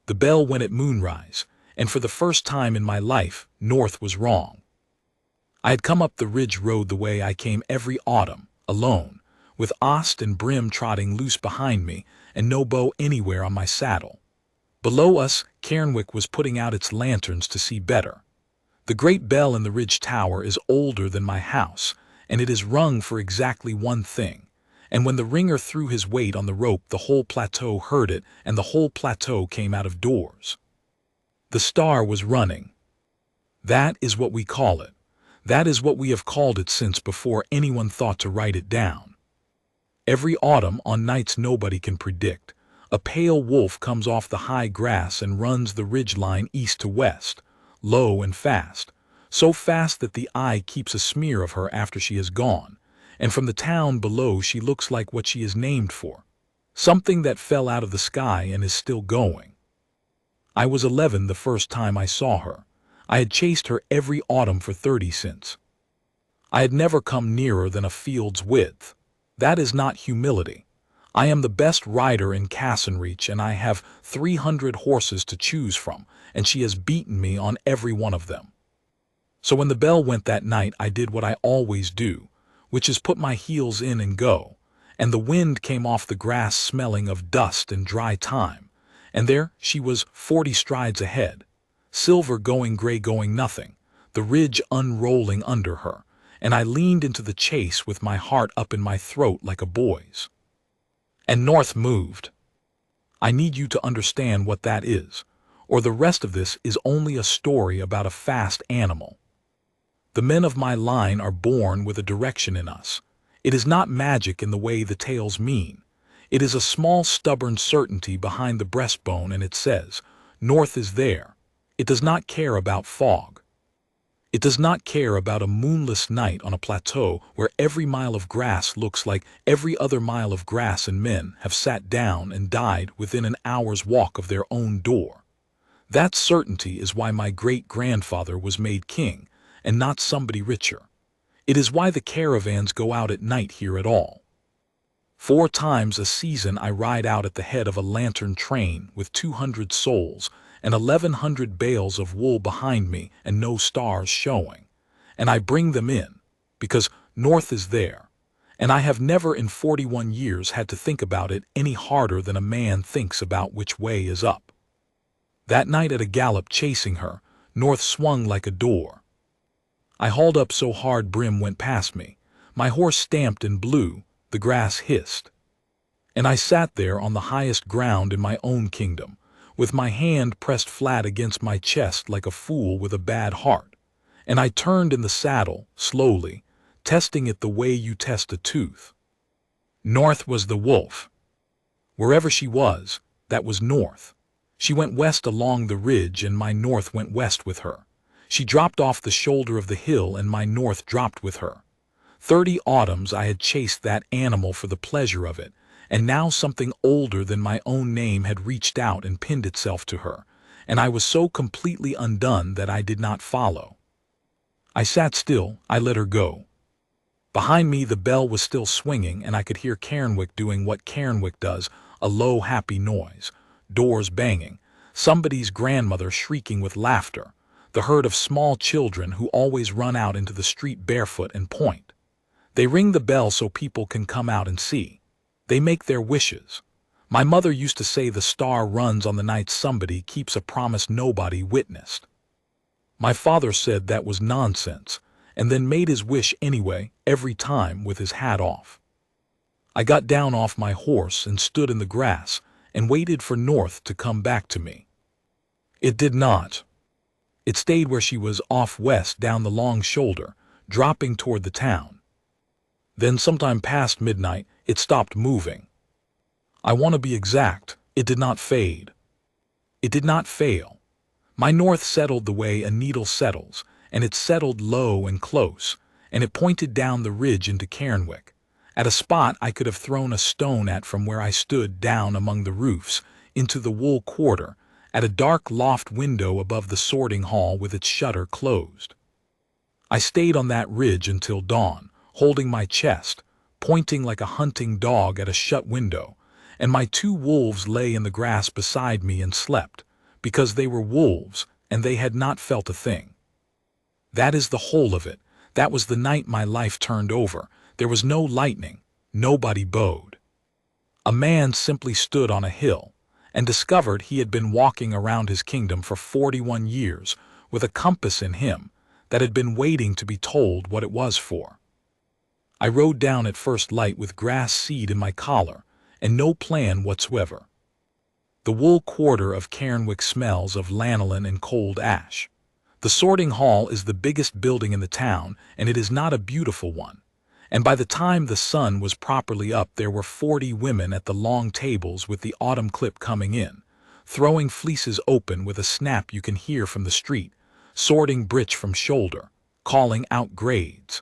The bell went at moonrise, and for the first time in my life, North was wrong. I had come up the ridge road the way I came every autumn, alone, with Ost and Brim trotting loose behind me and no bow anywhere on my saddle. Below us, Cairnwick was putting out its lanterns to see better. The great bell in the ridge tower is older than my house, and it is rung for exactly one thing. And when the ringer threw his weight on the rope, the whole plateau heard it, and the whole plateau came out of doors. The star was running. That is what we call it. That is what we have called it since before anyone thought to write it down. Every autumn, on nights nobody can predict, a pale wolf comes off the high grass and runs the ridge line east to west, low and fast, so fast that the eye keeps a smear of her after she is gone, and from the town below she looks like what she is named for, something that fell out of the sky and is still going. I was 11 the first time I saw her. I had chased her every autumn for 30 since. I had never come nearer than a field's width. That is not humility. I am the best rider in Cassenreach, and I have 300 horses to choose from, and she has beaten me on every one of them. So when the bell went that night, I did what I always do, which is put my heels in and go, and the wind came off the grass smelling of dust and dry thyme, and there she was 40 strides ahead, silver going gray going nothing, the ridge unrolling under her, and I leaned into the chase with my heart up in my throat like a boy's. And North moved. I need you to understand what that is, or the rest of this is only a story about a fast animal. The men of my line are born with a direction in us. It is not magic in the way the tales mean. It is a small stubborn certainty behind the breastbone, and it says, North is there. It does not care about fog. It does not care about a moonless night on a plateau where every mile of grass looks like every other mile of grass, and men have sat down and died within an hour's walk of their own door. That certainty is why my great-grandfather was made king, and not somebody richer. It is why the caravans go out at night here at all. 4 times a season I ride out at the head of a lantern train with 200 souls, and 1,100 bales of wool behind me and no stars showing. And I bring them in, because North is there, and I have never in 41 years had to think about it any harder than a man thinks about which way is up. That night at a gallop chasing her, North swung like a door. I hauled up so hard Brim went past me. My horse stamped and blew, the grass hissed. And I sat there on the highest ground in my own kingdom, with my hand pressed flat against my chest like a fool with a bad heart, and I turned in the saddle, slowly, testing it the way you test a tooth. North was the wolf. Wherever she was, that was North. She went west along the ridge, and my North went west with her. She dropped off the shoulder of the hill, and my North dropped with her. 30 autumns I had chased that animal for the pleasure of it, and now something older than my own name had reached out and pinned itself to her, and I was so completely undone that I did not follow. I sat still, I let her go. Behind me the bell was still swinging, and I could hear Cairnwick doing what Cairnwick does, a low happy noise, doors banging, somebody's grandmother shrieking with laughter, the herd of small children who always run out into the street barefoot and point. They ring the bell so people can come out and see. They make their wishes. My mother used to say the star runs on the night somebody keeps a promise nobody witnessed. My father said that was nonsense, and then made his wish anyway, every time with his hat off. I got down off my horse and stood in the grass and waited for North to come back to me. It did not. It stayed where she was, off west down the long shoulder, dropping toward the town. Then sometime past midnight, it stopped moving. I want to be exact, it did not fade. It did not fail. My North settled the way a needle settles, and it settled low and close, and it pointed down the ridge into Cairnwick, at a spot I could have thrown a stone at from where I stood down among the roofs, into the wool quarter, at a dark loft window above the sorting hall with its shutter closed. I stayed on that ridge until dawn, holding my chest, pointing like a hunting dog at a shut window, and my 2 wolves lay in the grass beside me and slept, because they were wolves, and they had not felt a thing. That is the whole of it. That was the night my life turned over. There was no lightning. Nobody bowed. A man simply stood on a hill and discovered he had been walking around his kingdom for 41 years with a compass in him that had been waiting to be told what it was for. I rode down at first light with grass seed in my collar and no plan whatsoever. The wool quarter of Cairnwick smells of lanolin and cold ash. The sorting hall is the biggest building in the town, and it is not a beautiful one. And by the time the sun was properly up, there were 40 women at the long tables with the autumn clip coming in, throwing fleeces open with a snap you can hear from the street, sorting britch from shoulder, calling out grades.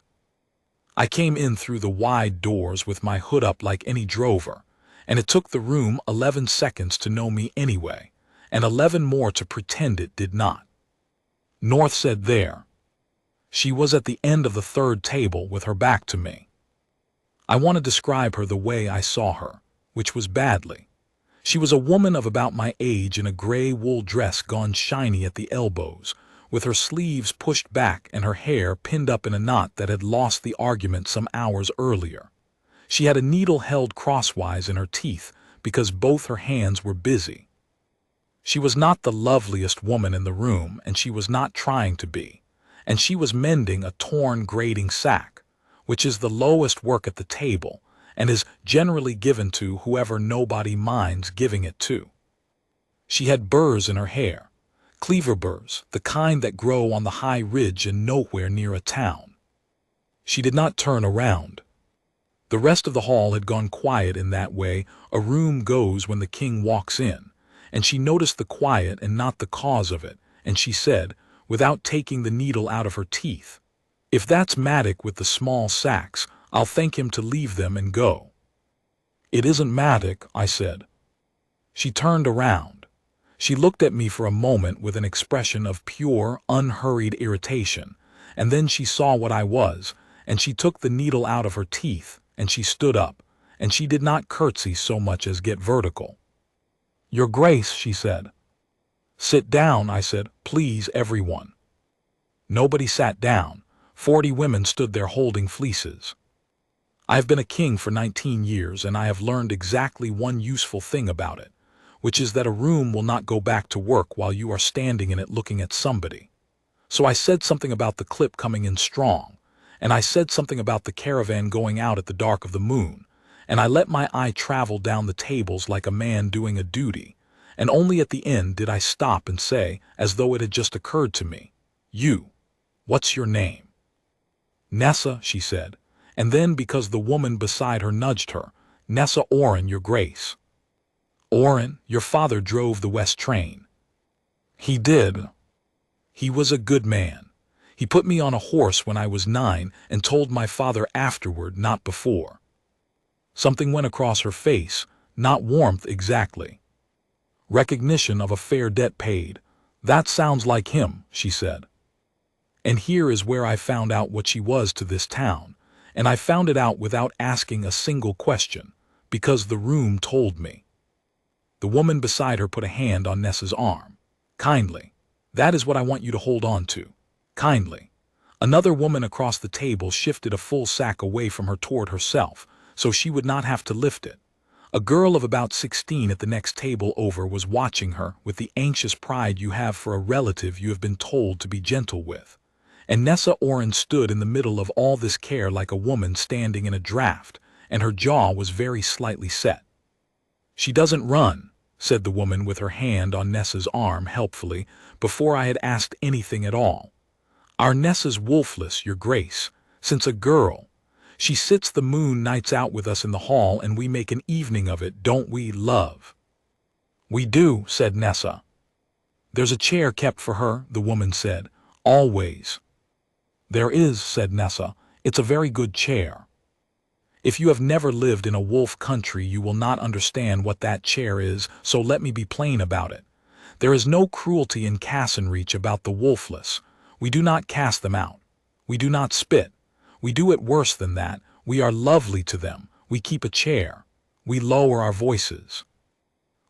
I came in through the wide doors with my hood up like any drover, and it took the room 11 seconds to know me anyway, and 11 more to pretend it did not. North said there. She was at the end of the third table with her back to me. I want to describe her the way I saw her, which was badly. She was a woman of about my age in a gray wool dress gone shiny at the elbows, with her sleeves pushed back and her hair pinned up in a knot that had lost the argument some hours earlier. She had a needle held crosswise in her teeth because both her hands were busy. She was not the loveliest woman in the room, and she was not trying to be. And she was mending a torn grading sack, which is the lowest work at the table and is generally given to whoever nobody minds giving it to. She had burrs in her hair, cleaver burrs, the kind that grow on the high ridge and nowhere near a town. She did not turn around. The rest of the hall had gone quiet in that way a room goes when the king walks in, and she noticed the quiet and not the cause of it, and she said, without taking the needle out of her teeth, "If that's Matic with the small sacks, I'll thank him to leave them and go." "It isn't Matic," I said. She turned around. She looked at me for a moment with an expression of pure, unhurried irritation, and then she saw what I was, and she took the needle out of her teeth, and she stood up, and she did not curtsy so much as get vertical. "Your Grace," she said. "Sit down," I said, "please, everyone." Nobody sat down. 40 women stood there holding fleeces. I have been a king for 19 years, and I have learned exactly one useful thing about it, which is that a room will not go back to work while you are standing in it looking at somebody. So I said something about the clip coming in strong, and I said something about the caravan going out at the dark of the moon, and I let my eye travel down the tables like a man doing a duty, and only at the end did I stop and say, as though it had just occurred to me, "You, what's your name?" "Nessa," she said, and then because the woman beside her nudged her, "Nessa Orrin, Your Grace." "Orrin, your father drove the West train." "He did. He was a good man. He put me on a horse when I was 9 and told my father afterward, not before." Something went across her face, not warmth exactly. "Recognition of a fair debt paid. That sounds like him," she said. And here is where I found out what she was to this town, and I found it out without asking a single question, because the room told me. The woman beside her put a hand on Nessa's arm. "Kindly. That is what I want you to hold on to. Kindly." Another woman across the table shifted a full sack away from her toward herself, so she would not have to lift it. A girl of about 16 at the next table over was watching her with the anxious pride you have for a relative you have been told to be gentle with. And Nessa Orrin stood in the middle of all this care like a woman standing in a draft, and her jaw was very slightly set. "She doesn't run," said the woman with her hand on Nessa's arm helpfully, before I had asked anything at all. "Our Nessa's wolfless, Your Grace, since a girl. She sits the moon nights out with us in the hall, and we make an evening of it, don't we, love?" "We do," said Nessa. "There's a chair kept for her," the woman said, "always." "There is," said Nessa. "It's a very good chair." If you have never lived in a wolf country, you will not understand what that chair is, so let me be plain about it. There is no cruelty in Cassenreach about the wolfless. We do not cast them out. We do not spit. We do it worse than that. We are lovely to them. We keep a chair. We lower our voices.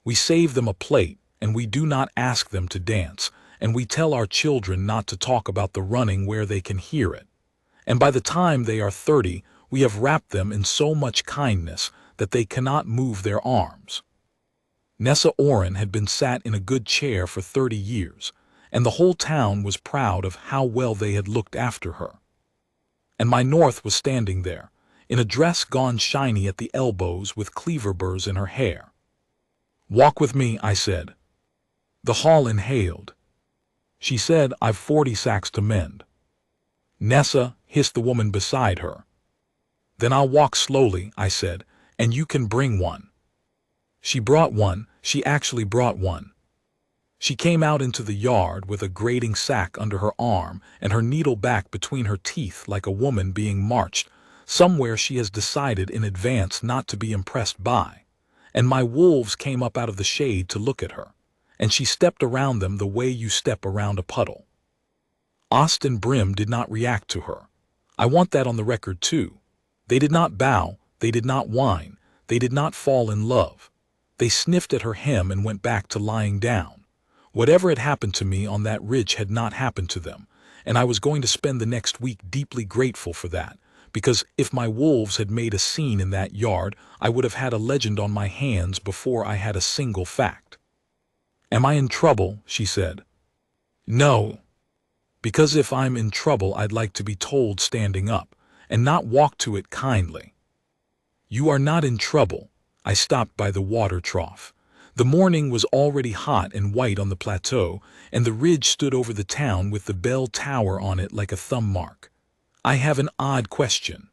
We save them a plate, and we do not ask them to dance, and we tell our children not to talk about the running where they can hear it. And by the time they are 30, we have wrapped them in so much kindness that they cannot move their arms. Nessa Oren had been sat in a good chair for 30 years, and the whole town was proud of how well they had looked after her. And my North was standing there, in a dress gone shiny at the elbows with cleaver burrs in her hair. "Walk with me," I said. The hall inhaled. She said, "I've 40 sacks to mend." "Nessa," hissed the woman beside her. "Then I'll walk slowly," I said, "and you can bring one." She brought one. She actually brought one. She came out into the yard with a grating sack under her arm and her needle back between her teeth like a woman being marched, somewhere she has decided in advance not to be impressed by. And my wolves came up out of the shade to look at her, and she stepped around them the way you step around a puddle. Ost and Brim did not react to her. I want that on the record too. They did not bow, they did not whine, they did not fall in love. They sniffed at her hem and went back to lying down. Whatever had happened to me on that ridge had not happened to them, and I was going to spend the next week deeply grateful for that, because if my wolves had made a scene in that yard, I would have had a legend on my hands before I had a single fact. "Am I in trouble?" she said. "No. Because if I'm in trouble, I'd like to be told standing up, and not walk to it kindly." "You are not in trouble." I stopped by the water trough. The morning was already hot and white on the plateau, and the ridge stood over the town with the bell tower on it like a thumb mark. "I have an odd question."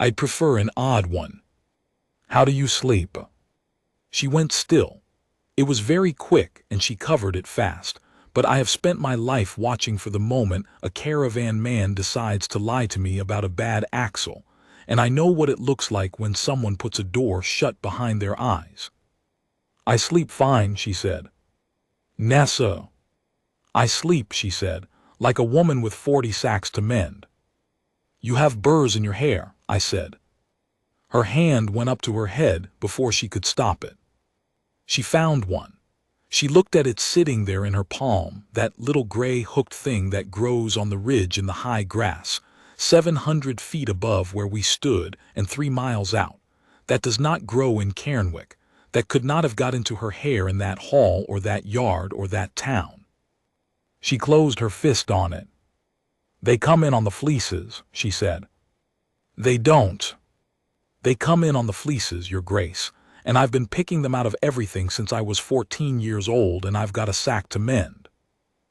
"I'd prefer an odd one." "How do you sleep?" She went still. It was very quick, and she covered it fast, but I have spent my life watching for the moment a caravan man decides to lie to me about a bad axle, and I know what it looks like when someone puts a door shut behind their eyes. "I sleep fine," she said. "Nessa." "I sleep," she said, "like a woman with 40 sacks to mend." "You have burrs in your hair," I said. Her hand went up to her head before she could stop it. She found one. She looked at it sitting there in her palm, that little gray hooked thing that grows on the ridge in the high grass, 700 feet above where we stood and 3 miles out. That does not grow in Cairnwick. That could not have got into her hair in that hall or that yard or that town. She closed her fist on it. "They come in on the fleeces," she said. "They don't. They come in on the fleeces, Your Grace, and I've been picking them out of everything since I was 14 years old, and I've got a sack to mend."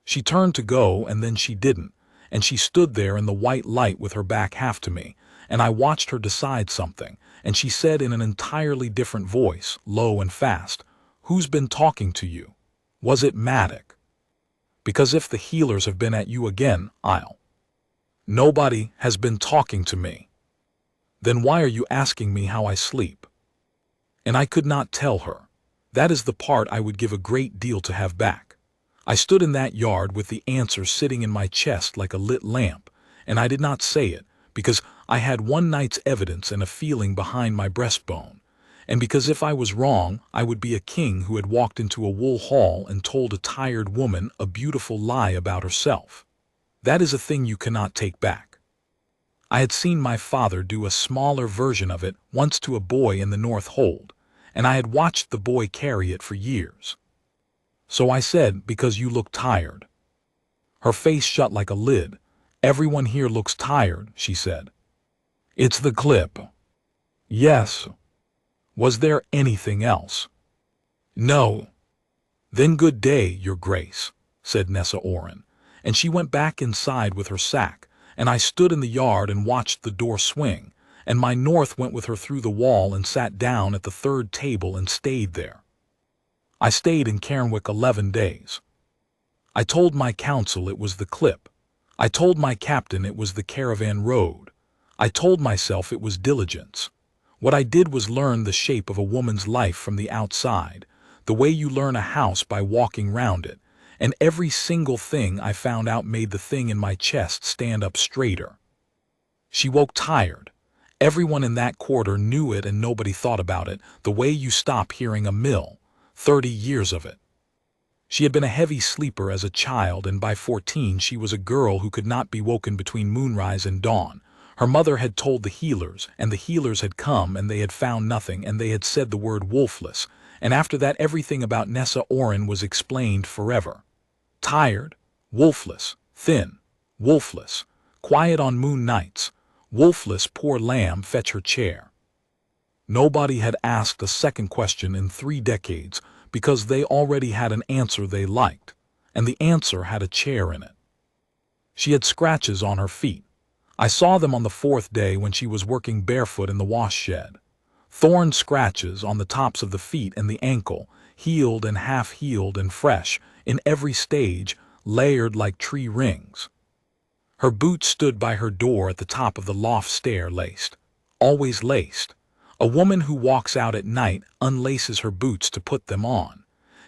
She turned to go, and then she didn't, and she stood there in the white light with her back half to me, and I watched her decide something, and she said in an entirely different voice, low and fast, "Who's been talking to you? Was it Maddock? Because if the healers have been at you again, I'll—" "Nobody has been talking to me." "Then why are you asking me how I sleep?" And I could not tell her. That is the part I would give a great deal to have back. I stood in that yard with the answer sitting in my chest like a lit lamp, and I did not say it, because I had one night's evidence and a feeling behind my breastbone, and because if I was wrong, I would be a king who had walked into a wool hall and told a tired woman a beautiful lie about herself. That is a thing you cannot take back. I had seen my father do a smaller version of it once to a boy in the North Hold, and I had watched the boy carry it for years. So I said, "Because you look tired." Her face shut like a lid. "Everyone here looks tired," she said. "It's the clip." "Yes." "Was there anything else?" "No." "Then good day, Your Grace," said Nessa Oren, and she went back inside with her sack, and I stood in the yard and watched the door swing, and my North went with her through the wall and sat down at the third table and stayed there. I stayed in Cairnwick 11 days. I told my council it was the clip. I told my captain it was the caravan road. I told myself it was diligence. What I did was learn the shape of a woman's life from the outside, the way you learn a house by walking round it, and every single thing I found out made the thing in my chest stand up straighter. She woke tired. Everyone in that quarter knew it and nobody thought about it, the way you stop hearing a mill, 30 years of it. She had been a heavy sleeper as a child, and by 14 she was a girl who could not be woken between moonrise and dawn. Her mother had told the healers, and the healers had come, and they had found nothing, and they had said the word wolfless, and after that everything about Nessa Oren was explained forever. Tired, wolfless, thin, wolfless, quiet on moon nights, wolfless, poor lamb, fetch her chair. Nobody had asked a second question in 3 decades because they already had an answer they liked, and the answer had a chair in it. She had scratches on her feet. I saw them on the 4th day when she was working barefoot in the wash shed. Thorn scratches on the tops of the feet and the ankle, healed and half-healed and fresh, in every stage, layered like tree rings. Her boots stood by her door at the top of the loft stair, laced. Always laced. A woman who walks out at night unlaces her boots to put them on.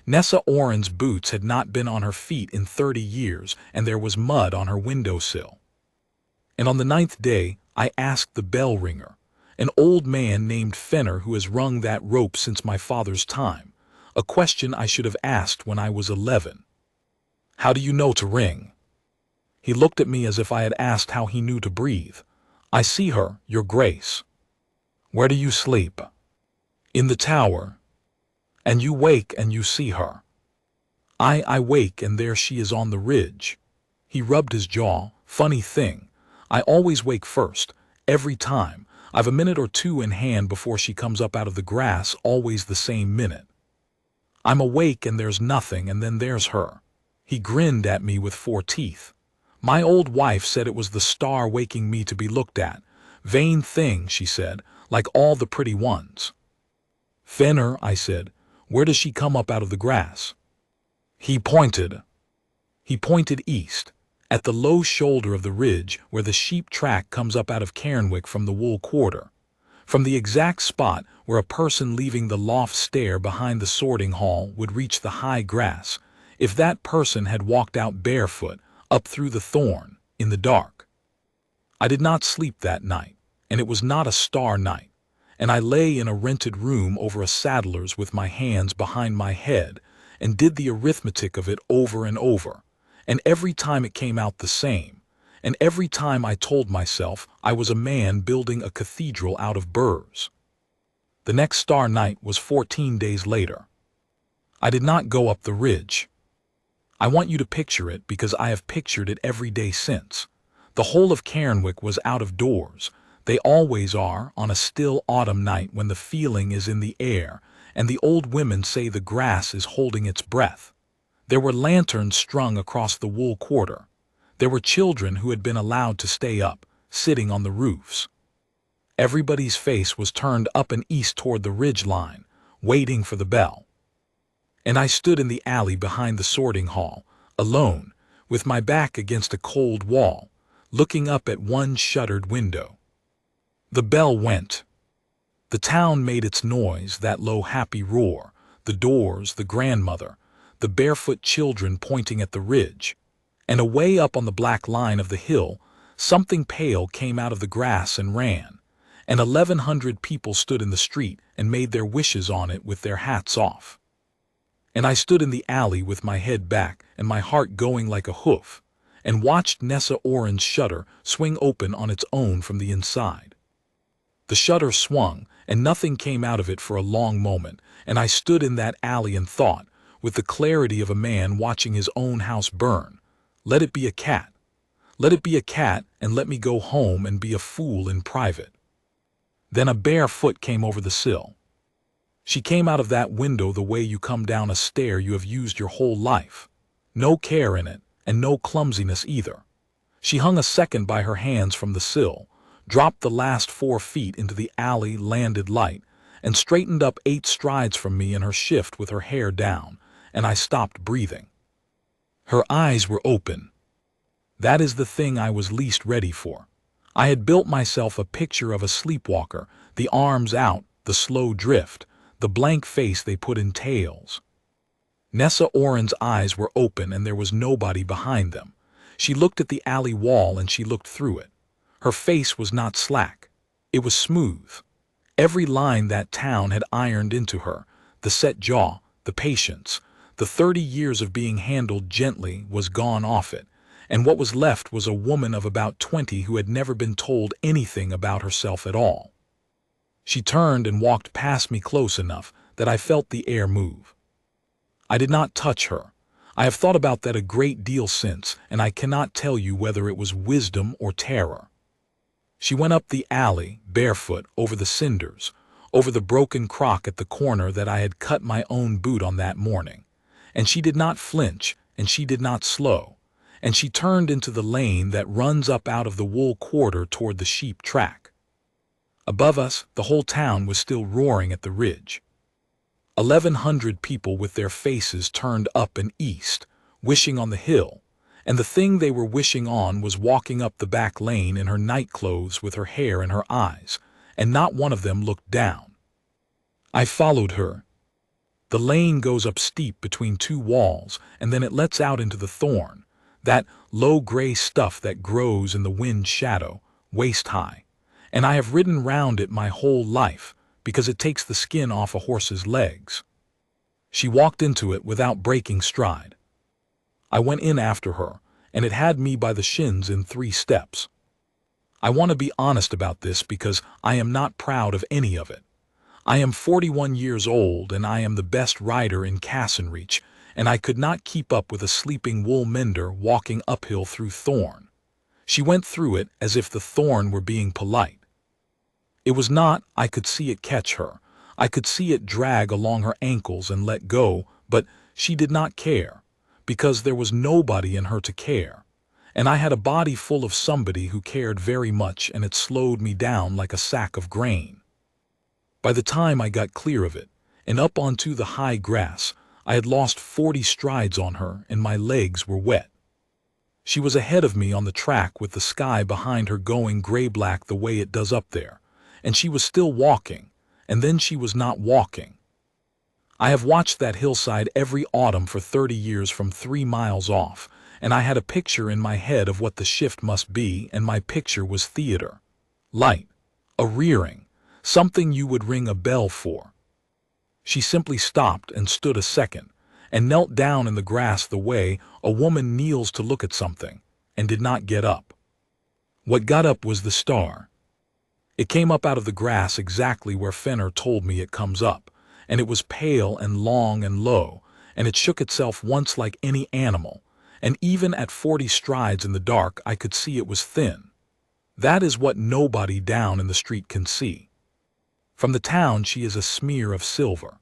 Nessa Oren's boots had not been on her feet in 30 years, and there was mud on her windowsill. And on the 9th day, I asked the bell ringer, an old man named Fenner who has rung that rope since my father's time, a question I should have asked when I was 11. "How do you know to ring?" He looked at me as if I had asked how he knew to breathe. "I see her, your grace." "Where do you sleep?" "In the tower." "And you wake and you see her?" I wake and there she is on the ridge." He rubbed his jaw. "Funny thing. I always wake first, every time. I've a minute or two in hand before she comes up out of the grass, always the same minute. I'm awake and there's nothing, and then there's her." He grinned at me with 4 teeth. "My old wife said it was the star waking me to be looked at. Vain thing," she said, "like all the pretty ones." "Fenner," I said, "where does she come up out of the grass?" He pointed east, at the low shoulder of the ridge where the sheep track comes up out of Cairnwick from the wool quarter, from the exact spot where a person leaving the loft stair behind the sorting hall would reach the high grass, if that person had walked out barefoot, up through the thorn, in the dark. I did not sleep that night, and it was not a star night, and I lay in a rented room over a saddler's with my hands behind my head, and did the arithmetic of it over and over, and every time it came out the same, and every time I told myself I was a man building a cathedral out of burrs. The next star night was 14 days later. I did not go up the ridge. I want you to picture it because I have pictured it every day since. The whole of Cairnwick was out of doors. They always are on a still autumn night when the feeling is in the air, and the old women say the grass is holding its breath. There were lanterns strung across the wool quarter. There were children who had been allowed to stay up, sitting on the roofs. Everybody's face was turned up and east toward the ridge line, waiting for the bell. And I stood in the alley behind the sorting hall, alone, with my back against a cold wall, looking up at one shuttered window. The bell went. The town made its noise, that low happy roar, the doors, the grandmother, the barefoot children pointing at the ridge. And away up on the black line of the hill, something pale came out of the grass and ran, and 1,100 people stood in the street and made their wishes on it with their hats off. And I stood in the alley with my head back and my heart going like a hoof, and watched Nessa Oren's shutter swing open on its own from the inside. The shutter swung, and nothing came out of it for a long moment, and I stood in that alley and thought, with the clarity of a man watching his own house burn, let it be a cat. Let it be a cat, and let me go home and be a fool in private. Then a bare foot came over the sill. She came out of that window the way you come down a stair you have used your whole life. No care in it, and no clumsiness either. She hung a second by her hands from the sill, dropped the last 4 feet into the alley landed light, and straightened up 8 strides from me in her shift with her hair down, and I stopped breathing. Her eyes were open. That is the thing I was least ready for. I had built myself a picture of a sleepwalker, the arms out, the slow drift, the blank face they put in tails. Nessa Oren's eyes were open and there was nobody behind them. She looked at the alley wall and she looked through it. Her face was not slack. It was smooth. Every line that town had ironed into her, the set jaw, the patience, The 30 years of being handled gently was gone off it, and what was left was a woman of about 20 who had never been told anything about herself at all. She turned and walked past me close enough that I felt the air move. I did not touch her. I have thought about that a great deal since, and I cannot tell you whether it was wisdom or terror. She went up the alley, barefoot, over the cinders, over the broken crock at the corner that I had cut my own boot on that morning. And she did not flinch, and she did not slow, and she turned into the lane that runs up out of the wool quarter toward the sheep track. Above us, the whole town was still roaring at the ridge. 1,100 people with their faces turned up and east, wishing on the hill, and the thing they were wishing on was walking up the back lane in her nightclothes with her hair in her eyes, and not one of them looked down. I followed her. The lane goes up steep between two walls, and then it lets out into the thorn, that low gray stuff that grows in the wind's shadow, waist-high, and I have ridden round it my whole life, because it takes the skin off a horse's legs. She walked into it without breaking stride. I went in after her, and it had me by the shins in 3 steps. I want to be honest about this because I am not proud of any of it. I am 41 years old, and I am the best rider in Cassenreach, and I could not keep up with a sleeping wool mender walking uphill through thorn. She went through it as if the thorn were being polite. It was not. I could see it catch her. I could see it drag along her ankles and let go, but she did not care, because there was nobody in her to care. And I had a body full of somebody who cared very much, and it slowed me down like a sack of grain. By the time I got clear of it, and up onto the high grass, I had lost 40 strides on her, and my legs were wet. She was ahead of me on the track with the sky behind her going gray-black the way it does up there, and she was still walking, and then she was not walking. I have watched that hillside every autumn for 30 years from 3 miles off, and I had a picture in my head of what the shift must be, and my picture was theater. Light, a rearing, something you would ring a bell for. She simply stopped and stood a second, and knelt down in the grass the way a woman kneels to look at something, and did not get up. What got up was the star. It came up out of the grass exactly where Fenner told me it comes up, and it was pale and long and low, and it shook itself once like any animal, and even at 40 strides in the dark I could see it was thin. That is what nobody down in the street can see. From the town she is a smear of silver.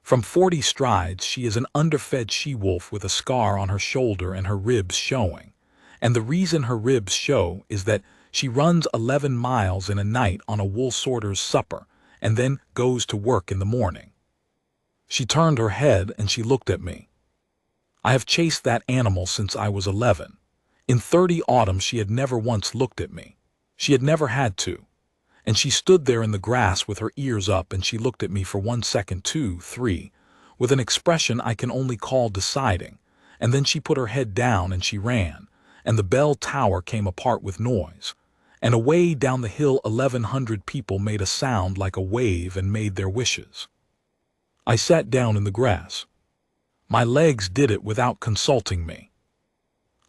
From 40 strides she is an underfed she-wolf with a scar on her shoulder and her ribs showing, and the reason her ribs show is that she runs 11 miles in a night on a wool sorter's supper, and then goes to work in the morning. She turned her head and she looked at me. I have chased that animal since I was 11. In 30 autumns she had never once looked at me. She had never had to. And she stood there in the grass with her ears up, and she looked at me for 1 second, 2, 3, with an expression I can only call deciding, and then she put her head down and she ran, and the bell tower came apart with noise. And away down the hill 1,100 people made a sound like a wave and made their wishes. I sat down in the grass. My legs did it without consulting me.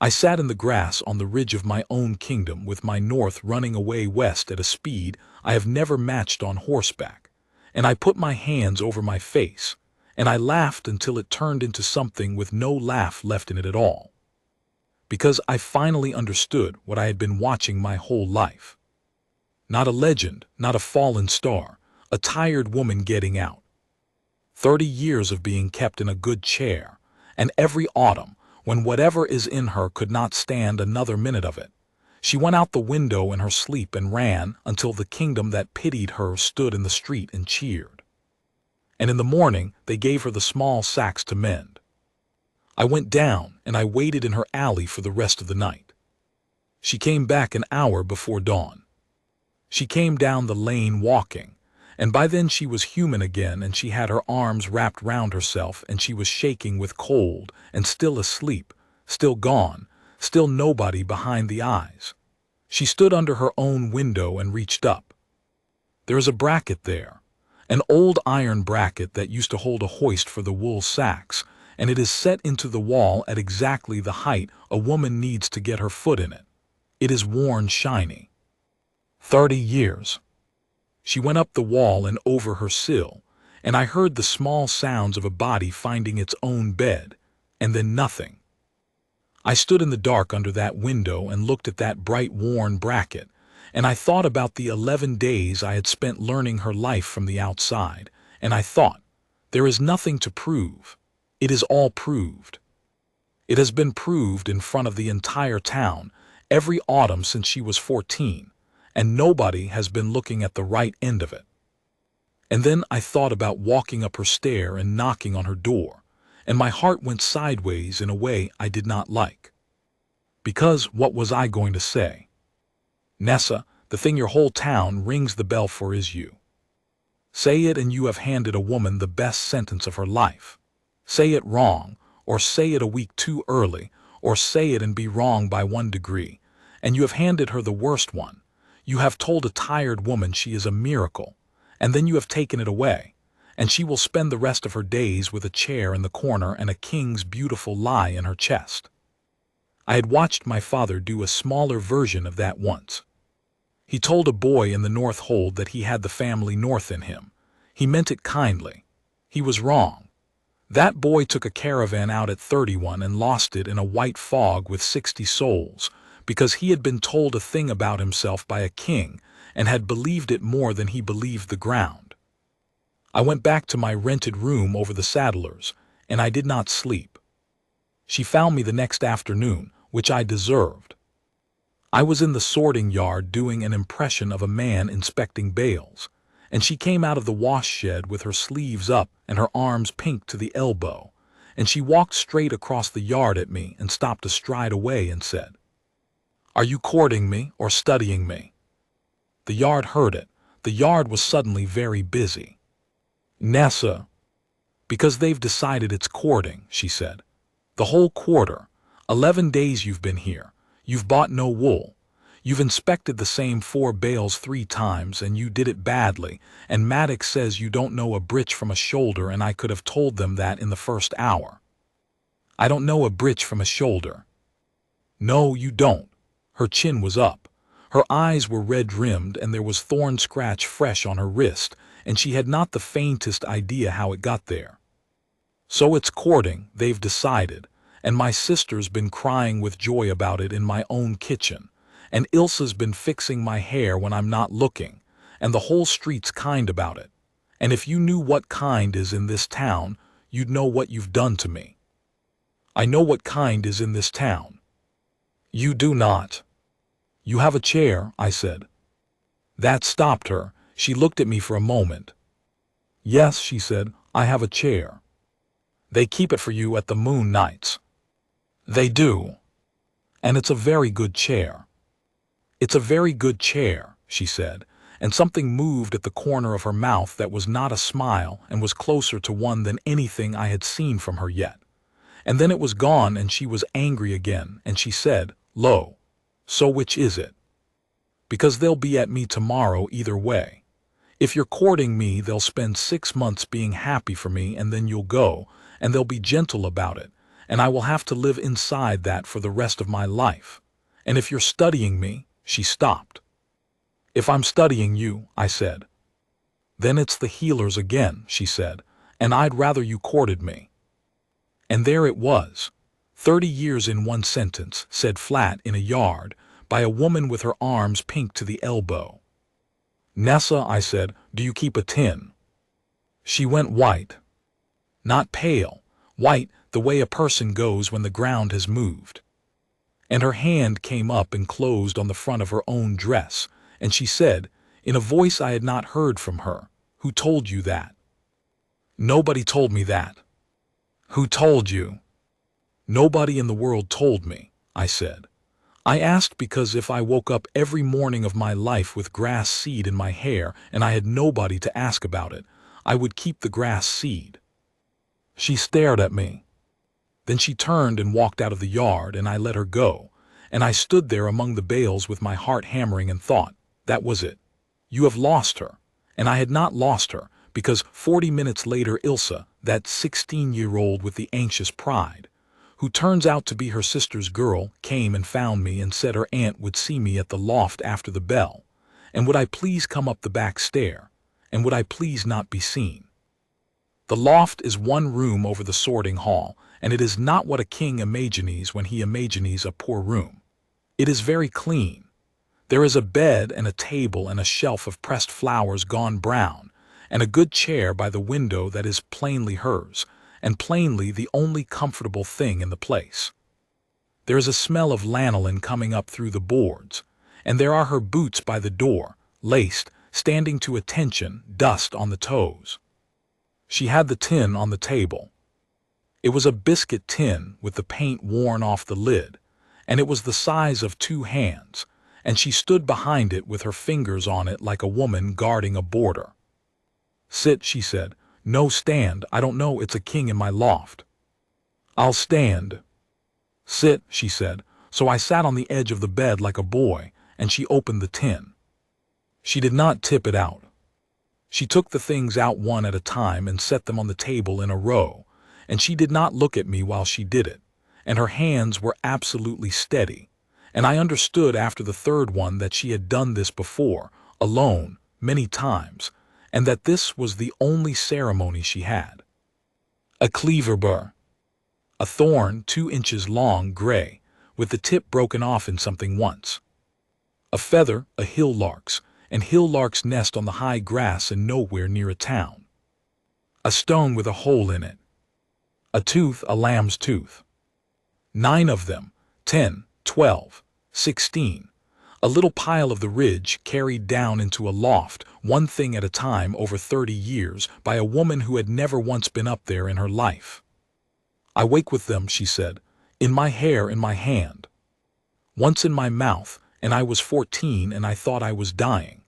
I sat in the grass on the ridge of my own kingdom with my north running away west at a speed I have never matched on horseback, and I put my hands over my face, and I laughed until it turned into something with no laugh left in it at all. Because I finally understood what I had been watching my whole life. Not a legend, not a fallen star, a tired woman getting out. 30 years of being kept in a good chair, and every autumn, when whatever is in her could not stand another minute of it, she went out the window in her sleep and ran until the kingdom that pitied her stood in the street and cheered. And in the morning they gave her the small sacks to mend. I went down and I waited in her alley for the rest of the night. She came back an hour before dawn. She came down the lane walking, and by then she was human again, and she had her arms wrapped round herself, and she was shaking with cold, and still asleep, still gone, still nobody behind the eyes. She stood under her own window and reached up. There is a bracket there, an old iron bracket that used to hold a hoist for the wool sacks, and it is set into the wall at exactly the height a woman needs to get her foot in it. It is worn shiny. 30 years. She went up the wall and over her sill, and I heard the small sounds of a body finding its own bed, and then nothing. I stood in the dark under that window and looked at that bright worn bracket, and I thought about the 11 days I had spent learning her life from the outside, and I thought, there is nothing to prove. It is all proved. It has been proved in front of the entire town every autumn since she was 14, and nobody has been looking at the right end of it. And then I thought about walking up her stair and knocking on her door, and my heart went sideways in a way I did not like. Because what was I going to say? Nessa, the thing your whole town rings the bell for is you. Say it and you have handed a woman the best sentence of her life. Say it wrong, or say it a week too early, or say it and be wrong by 1 degree, and you have handed her the worst one. You have told a tired woman she is a miracle, and then you have taken it away, and she will spend the rest of her days with a chair in the corner and a king's beautiful lie in her chest. I had watched my father do a smaller version of that once. He told a boy in the North Hold that he had the family North in him. He meant it kindly. He was wrong. That boy took a caravan out at 31 and lost it in a white fog with 60 souls, because he had been told a thing about himself by a king and had believed it more than he believed the ground. I went back to my rented room over the Saddlers, and I did not sleep. She found me the next afternoon, which I deserved. I was in the sorting yard doing an impression of a man inspecting bales, and she came out of the wash shed with her sleeves up and her arms pink to the elbow, and she walked straight across the yard at me and stopped a stride away and said, "Are you courting me or studying me?" The yard heard it. The yard was suddenly very busy. "Nessa." "Because they've decided it's courting," she said. "The whole quarter. 11 days you've been here. You've bought no wool. You've inspected the same 4 bales 3 times, and you did it badly, and Maddox says you don't know a breech from a shoulder, and I could have told them that in the first hour. I don't know a breech from a shoulder." "No, you don't." Her chin was up. Her eyes were red-rimmed, and there was thorn scratch fresh on her wrist, and she had not the faintest idea how it got there. "So it's courting, they've decided, and my sister's been crying with joy about it in my own kitchen, and Ilsa's been fixing my hair when I'm not looking, and the whole street's kind about it. And if you knew what kind is in this town, you'd know what you've done to me." "I know what kind is in this town." "You do not." "You have a chair," I said. That stopped her. She looked at me for a moment. "Yes," she said, "I have a chair. They keep it for you at the Moon nights." "They do. And it's a very good chair." "It's a very good chair," she said, and something moved at the corner of her mouth that was not a smile and was closer to one than anything I had seen from her yet. And then it was gone and she was angry again, and she said, "Lo, so which is it? Because they'll be at me tomorrow either way. If you're courting me, they'll spend 6 months being happy for me, and then you'll go, and they'll be gentle about it, and I will have to live inside that for the rest of my life. And if you're studying me," she stopped. "If I'm studying you," I said. "Then it's the healers again," she said, "and I'd rather you courted me." And there it was, 30 years in one sentence, said flat in a yard, by a woman with her arms pink to the elbow. "Nessa," I said, "do you keep a tin?" She went white. Not pale, white the way a person goes when the ground has moved. And her hand came up and closed on the front of her own dress, and she said, in a voice I had not heard from her, "Who told you that?" "Nobody told me that." "Who told you?" "Nobody in the world told me," I said. "I asked because if I woke up every morning of my life with grass seed in my hair and I had nobody to ask about it, I would keep the grass seed." She stared at me. Then she turned and walked out of the yard, and I let her go, and I stood there among the bales with my heart hammering and thought, that was it. You have lost her. And I had not lost her, because 40 minutes later Ilsa, that 16-year-old with the anxious pride, who turns out to be her sister's girl, came and found me and said her aunt would see me at the loft after the bell, and would I please come up the back stair, and would I please not be seen. The loft is one room over the sorting hall, and it is not what a king imagines when he imagines a poor room. It is very clean. There is a bed and a table and a shelf of pressed flowers gone brown, and a good chair by the window that is plainly hers, and plainly the only comfortable thing in the place. There is a smell of lanolin coming up through the boards, and there are her boots by the door, laced, standing to attention, dust on the toes. She had the tin on the table. It was a biscuit tin with the paint worn off the lid, and it was the size of 2 hands, and she stood behind it with her fingers on it like a woman guarding a border. "Sit," she said. "No, stand. I don't know, it's a king in my loft." "I'll stand." "Sit," she said. So I sat on the edge of the bed like a boy, and she opened the tin. She did not tip it out. She took the things out one at a time and set them on the table in a row, and she did not look at me while she did it, and her hands were absolutely steady, and I understood after the third one that she had done this before, alone, many times, and that this was the only ceremony she had. A cleaver burr. A thorn 2 inches long, gray, with the tip broken off in something once. A feather, a hill lark's, and hill lark's nest on the high grass and nowhere near a town. A stone with a hole in it. A tooth, a lamb's tooth. 9 of them, 10, 12, 16. A little pile of the ridge carried down into a loft, one thing at a time over 30 years, by a woman who had never once been up there in her life. "I wake with them," she said, "in my hair, in my hand. Once in my mouth, and I was 14 and I thought I was dying."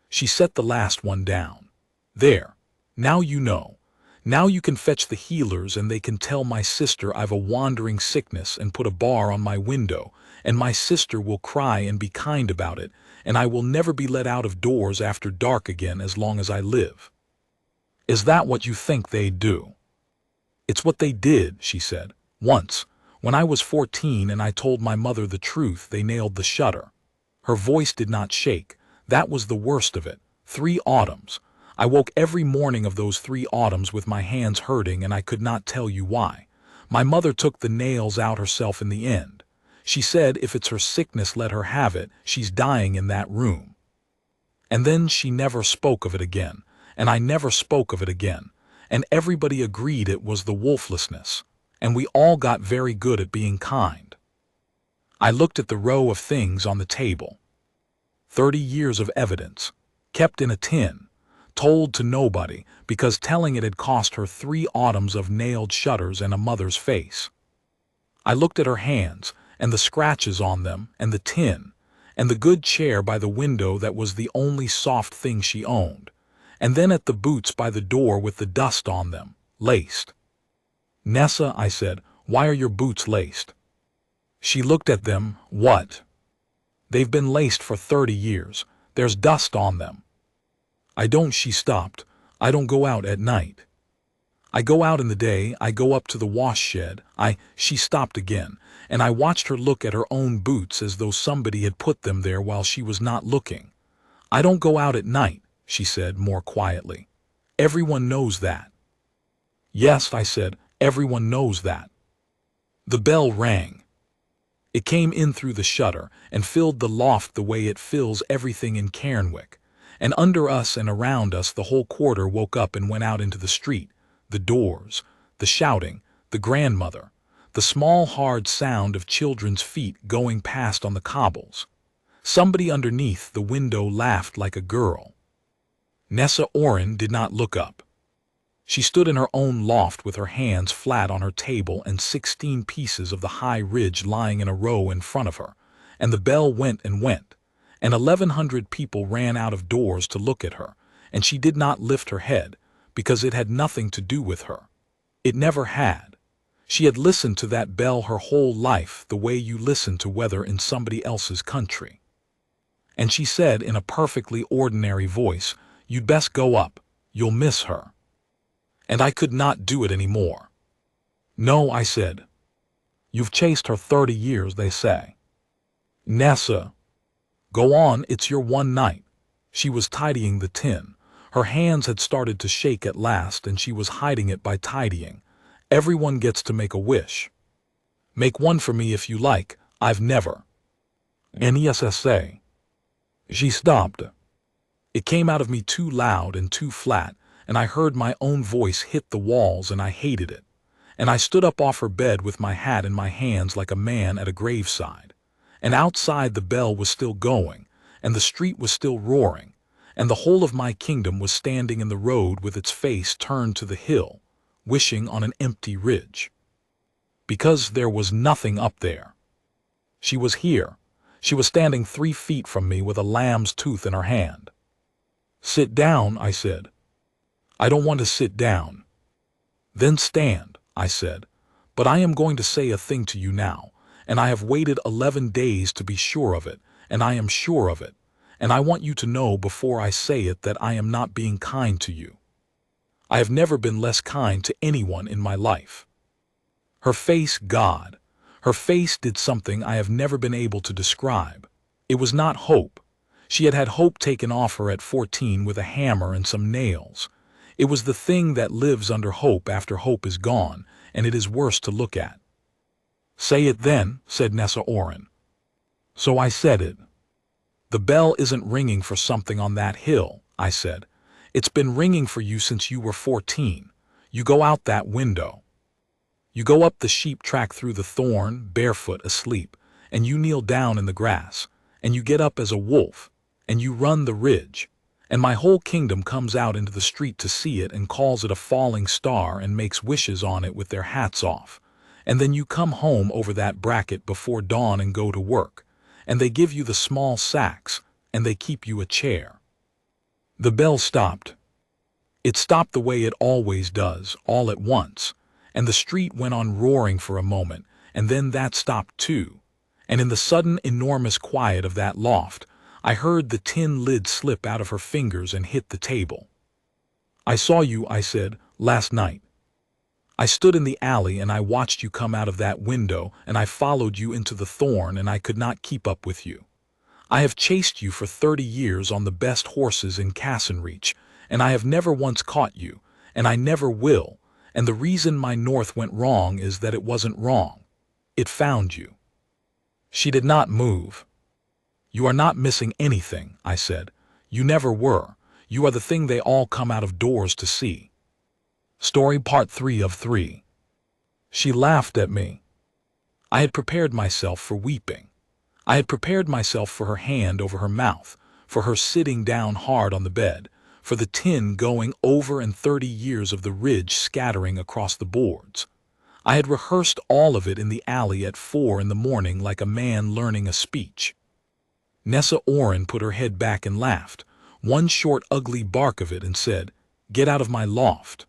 She set the last one down. "There. Now you know. Now you can fetch the healers and they can tell my sister I've a wandering sickness and put a bar on my window, and my sister will cry and be kind about it, and I will never be let out of doors after dark again as long as I live." "Is that what you think they'd do?" "It's what they did," she said. "Once, when I was 14 and I told my mother the truth, they nailed the shutter." Her voice did not shake. That was the worst of it. 3 autumns. I woke every morning of those 3 autumns with my hands hurting, and I could not tell you why. My mother took the nails out herself in the end. She said if it's her sickness, let her have it. She's dying in that room. And then she never spoke of it again, and I never spoke of it again, and everybody agreed it was the wolflessness, and we all got very good at being kind. I looked at the row of things on the table. 30 years of evidence, kept in a tin, told to nobody, because telling it had cost her 3 autumns of nailed shutters and a mother's face. I looked at her hands, and the scratches on them, and the tin, and the good chair by the window that was the only soft thing she owned, and then at the boots by the door with the dust on them, laced. "Nessa," I said, "why are your boots laced?" She looked at them. "What?" "They've been laced for 30 years. There's dust on them." "I don't," she stopped. "I don't go out at night." "I go out in the day. I go up to the wash shed. She stopped again, and I watched her look at her own boots as though somebody had put them there while she was not looking. "I don't go out at night," she said more quietly. "Everyone knows that." "Yes," I said, "everyone knows that." The bell rang. It came in through the shutter and filled the loft the way it fills everything in Cairnwick, and under us and around us the whole quarter woke up and went out into the street, the doors, the shouting, the grandmother, the small hard sound of children's feet going past on the cobbles. Somebody underneath the window laughed like a girl. Nessa Oren did not look up. She stood in her own loft with her hands flat on her table and 16 pieces of the high ridge lying in a row in front of her, and the bell went and went, and 1,100 people ran out of doors to look at her, and she did not lift her head, because it had nothing to do with her. It never had. She had listened to that bell her whole life the way you listen to weather in somebody else's country. And she said in a perfectly ordinary voice, "You'd best go up. You'll miss her. And I could not do it anymore. No, I said. You've chased her 30 years, they say. Nessa. Go on, it's your one night. She was tidying the tin. Her hands had started to shake at last, and she was hiding it by tidying. Everyone gets to make a wish. Make one for me if you like. I've never. Nessa. She stopped. It came out of me too loud and too flat, and I heard my own voice hit the walls, and I hated it. And I stood up off her bed with my hat in my hands like a man at a graveside. And outside the bell was still going, and the street was still roaring, and the whole of my kingdom was standing in the road with its face turned to the hill, wishing on an empty ridge. Because there was nothing up there. She was here. She was standing 3 feet from me with a lamb's tooth in her hand. Sit down, I said. I don't want to sit down. Then stand, I said. But I am going to say a thing to you now, and I have waited 11 days to be sure of it, and I am sure of it, and I want you to know before I say it that I am not being kind to you. I have never been less kind to anyone in my life. Her face, God, her face did something I have never been able to describe. It was not hope. She had had hope taken off her at 14 with a hammer and some nails. It was the thing that lives under hope after hope is gone, and it is worse to look at. Say it then, said Nessa Oren. So I said it. The bell isn't ringing for something on that hill, I said. It's been ringing for you since you were 14. You go out that window. You go up the sheep track through the thorn, barefoot, asleep, and you kneel down in the grass, and you get up as a wolf, and you run the ridge, and my whole kingdom comes out into the street to see it and calls it a falling star and makes wishes on it with their hats off. And then you come home over that bracket before dawn and go to work, and they give you the small sacks, and they keep you a chair. The bell stopped. It stopped the way it always does, all at once, and the street went on roaring for a moment, and then that stopped too. And in the sudden enormous quiet of that loft, I heard the tin lid slip out of her fingers and hit the table. I saw you, I said, last night. I stood in the alley and I watched you come out of that window, and I followed you into the thorn, and I could not keep up with you. I have chased you for 30 years on the best horses in Cassenreach, and I have never once caught you, and I never will, and the reason my north went wrong is that it wasn't wrong. It found you. She did not move. You are not missing anything, I said. You never were. You are the thing they all come out of doors to see. Story Part 3 of 3. She laughed at me. I had prepared myself for weeping. I had prepared myself for her hand over her mouth, for her sitting down hard on the bed, for the tin going over and 30 years of the ridge scattering across the boards. I had rehearsed all of it in the alley at 4 in the morning like a man learning a speech. Nessa Oren put her head back and laughed, one short ugly bark of it, and said, "Get out of my loft."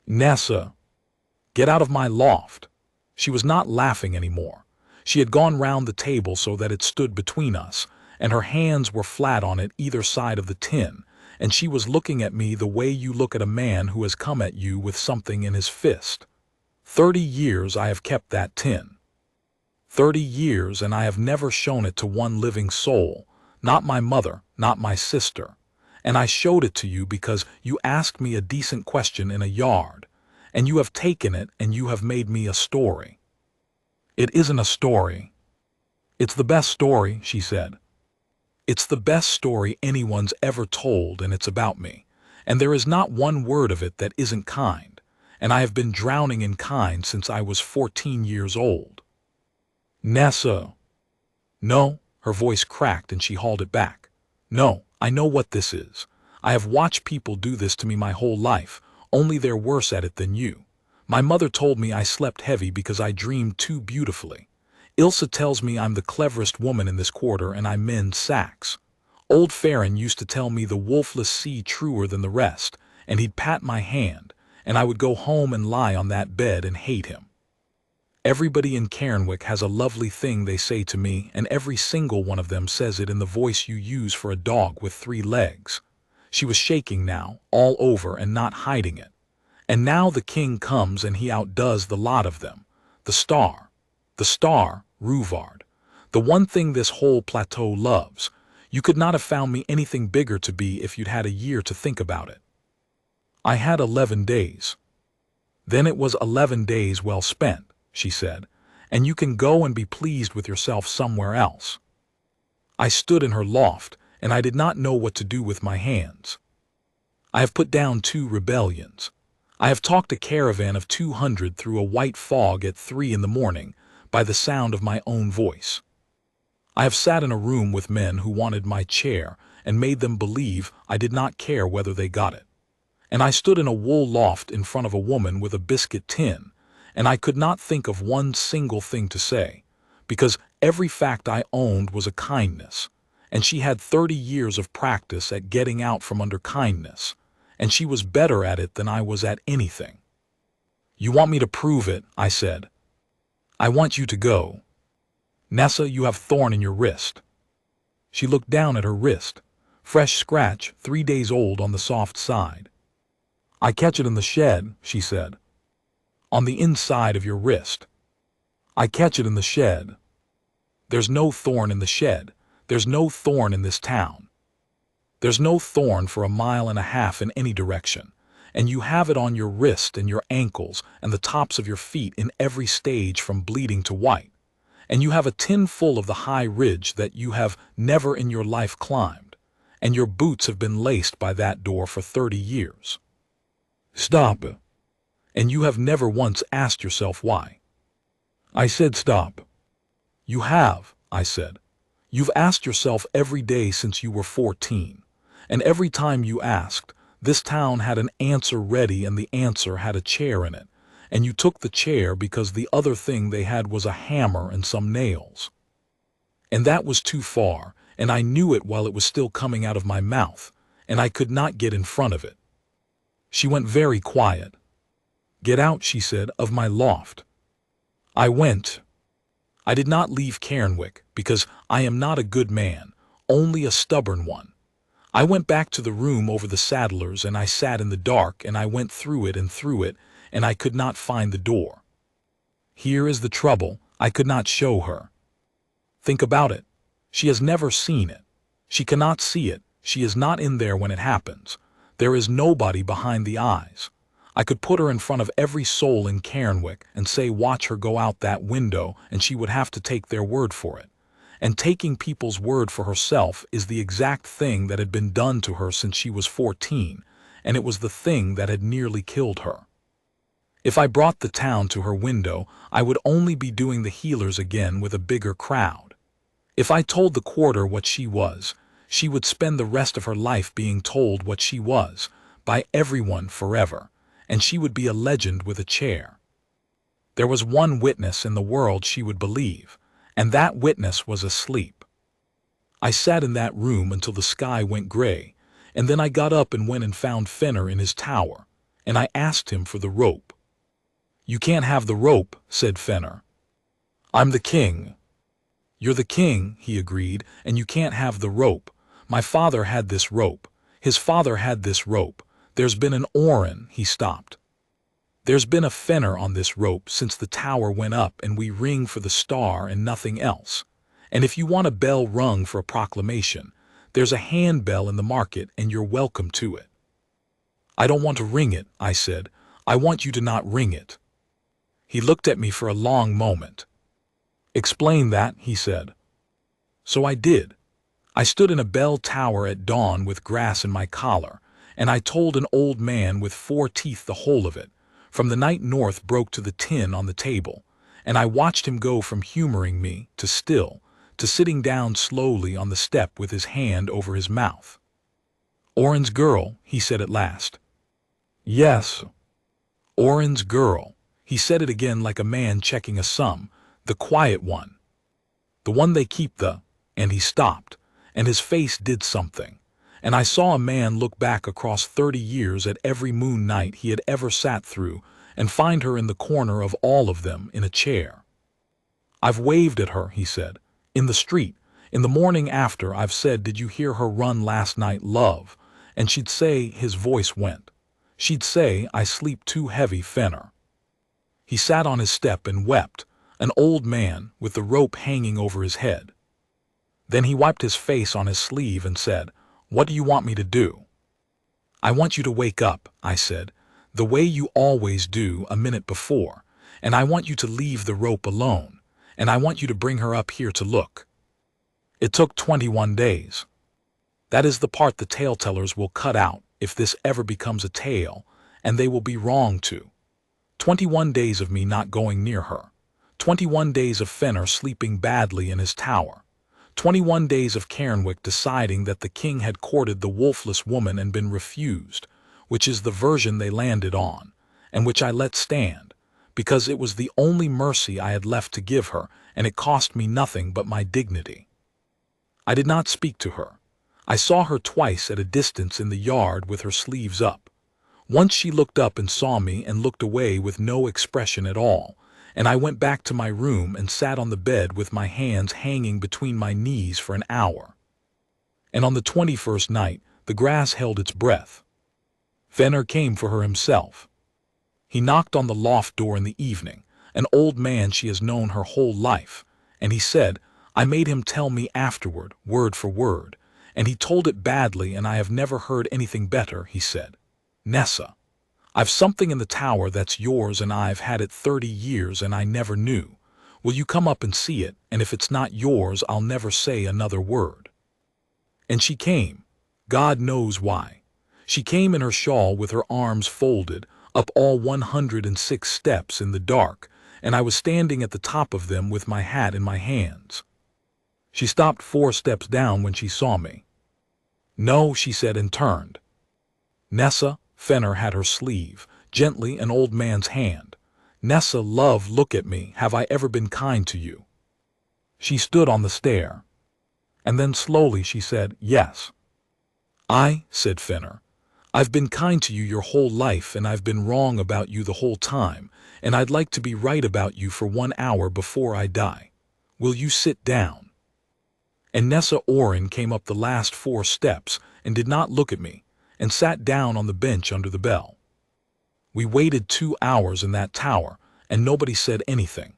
Nessa, get out of my loft. She was not laughing anymore. She had gone round the table so that it stood between us, and her hands were flat on it either side of the tin, and she was looking at me the way you look at a man who has come at you with something in his fist. 30 years I have kept that tin. 30 years, and I have never shown it to one living soul, not my mother, not my sister. And I showed it to you because you asked me a decent question in a yard, and you have taken it and you have made me a story. It isn't a story. It's the best story, she said. It's the best story anyone's ever told, and it's about me, and there is not one word of it that isn't kind, and I have been drowning in kind since I was 14 years old. Nessa. No, her voice cracked and she hauled it back. No, I know what this is. I have watched people do this to me my whole life, only they're worse at it than you. My mother told me I slept heavy because I dreamed too beautifully. Ilsa tells me I'm the cleverest woman in this quarter and I mend sacks. Old Farron used to tell me the wolfless see truer than the rest, and he'd pat my hand, and I would go home and lie on that bed and hate him. Everybody in Cairnwick has a lovely thing they say to me, and every single one of them says it in the voice you use for a dog with 3 legs. She was shaking now, all over and not hiding it. And now the king comes and he outdoes the lot of them. The star, Ruvard. The one thing this whole plateau loves. You could not have found me anything bigger to be if you'd had a year to think about it. I had 11 days. Then it was 11 days well spent, she said, and you can go and be pleased with yourself somewhere else. I stood in her loft, and I did not know what to do with my hands. I have put down 2 rebellions. I have talked a caravan of 200 through a white fog at 3 in the morning by the sound of my own voice. I have sat in a room with men who wanted my chair and made them believe I did not care whether they got it. And I stood in a wool loft in front of a woman with a biscuit tin, and I could not think of one single thing to say, because every fact I owned was a kindness, and she had 30 years of practice at getting out from under kindness, and she was better at it than I was at anything. You want me to prove it, I said. I want you to go. Nessa, you have thorn in your wrist. She looked down at her wrist, fresh scratch, 3 days old on the soft side. I catch it in the shed, she said. On the inside of your wrist. I catch it in the shed. There's no thorn in the shed. There's no thorn in this town. There's no thorn for 1.5 miles in any direction, and you have it on your wrist and your ankles and the tops of your feet in every stage from bleeding to white. And you have a tin full of the high ridge that you have never in your life climbed, and your boots have been laced by that door for 30 years. Stop. And you have never once asked yourself why. I said stop. You have, I said. You've asked yourself every day since you were 14, and every time you asked, this town had an answer ready and the answer had a chair in it, and you took the chair because the other thing they had was a hammer and some nails. And that was too far, and I knew it while it was still coming out of my mouth, and I could not get in front of it. She went very quiet. Get out, she said, of my loft. I went. I did not leave Cairnwick, because I am not a good man, only a stubborn one. I went back to the room over the saddlers, and I sat in the dark, and I went through it, and I could not find the door. Here is the trouble, I could not show her. Think about it. She has never seen it. She cannot see it. She is not in there when it happens. There is nobody behind the eyes. I could put her in front of every soul in Cairnwick and say watch her go out that window, and she would have to take their word for it. And taking people's word for herself is the exact thing that had been done to her since she was 14, and it was the thing that had nearly killed her. If I brought the town to her window, I would only be doing the healers again with a bigger crowd. If I told the quarter what she was, she would spend the rest of her life being told what she was, by everyone forever, and she would be a legend with a chair. There was one witness in the world she would believe, and that witness was asleep. I sat in that room until the sky went gray, and then I got up and went and found Fenner in his tower, and I asked him for the rope. You can't have the rope, said Fenner. I'm the king. You're the king, he agreed, and you can't have the rope. My father had this rope. His father had this rope. There's been an Orin, he stopped. There's been a Fenner on this rope since the tower went up, and we ring for the star and nothing else. And if you want a bell rung for a proclamation, there's a handbell in the market and you're welcome to it. I don't want to ring it, I said. I want you to not ring it. He looked at me for a long moment. Explain that, he said. So I did. I stood in a bell tower at dawn with grass in my collar, and I told an old man with 4 teeth the whole of it, from the night north broke to the tin on the table, and I watched him go from humoring me to still, to sitting down slowly on the step with his hand over his mouth. Orin's girl, he said at last. Yes. Orin's girl. He said it again like a man checking a sum, the quiet one. The one they keep and he stopped, and his face did something, and I saw a man look back across 30 years at every moon night he had ever sat through and find her in the corner of all of them in a chair. I've waved at her, he said, in the street. In the morning after I've said, did you hear her run last night, love? And she'd say, his voice went. She'd say, I sleep too heavy, Fenner. He sat on his step and wept, an old man with the rope hanging over his head. Then he wiped his face on his sleeve and said, What do you want me to do? I want you to wake up, I said, the way you always do a minute before, and I want you to leave the rope alone, and I want you to bring her up here to look. It took 21 days. That is the part the tale tellers will cut out if this ever becomes a tale, and they will be wrong to. 21 days of me not going near her. 21 days of Fenner sleeping badly in his tower. 21 days of Cairnwick deciding that the king had courted the wolfless woman and been refused, which is the version they landed on, and which I let stand, because it was the only mercy I had left to give her, and it cost me nothing but my dignity. I did not speak to her. I saw her twice at a distance in the yard with her sleeves up. Once she looked up and saw me and looked away with no expression at all, and I went back to my room and sat on the bed with my hands hanging between my knees for an hour. And on the 21st night, the grass held its breath. Fenner came for her himself. He knocked on the loft door in the evening, an old man she has known her whole life, and he said, I made him tell me afterward, word for word, and he told it badly, and I have never heard anything better, he said. Nessa, I've something in the tower that's yours, and I've had it 30 years and I never knew. Will you come up and see it, and if it's not yours I'll never say another word. And she came, God knows why. She came in her shawl with her arms folded, up all 106 steps in the dark, and I was standing at the top of them with my hat in my hands. She stopped 4 steps down when she saw me. No, she said, and turned. Nessa, Fenner had her sleeve, gently an old man's hand. Nessa, love, look at me, have I ever been kind to you? She stood on the stair. And then slowly she said, yes. I, said Fenner, I've been kind to you your whole life, and I've been wrong about you the whole time, and I'd like to be right about you for 1 hour before I die. Will you sit down? And Nessa Oren came up the last 4 steps and did not look at me, and sat down on the bench under the bell. We waited 2 hours in that tower, and nobody said anything.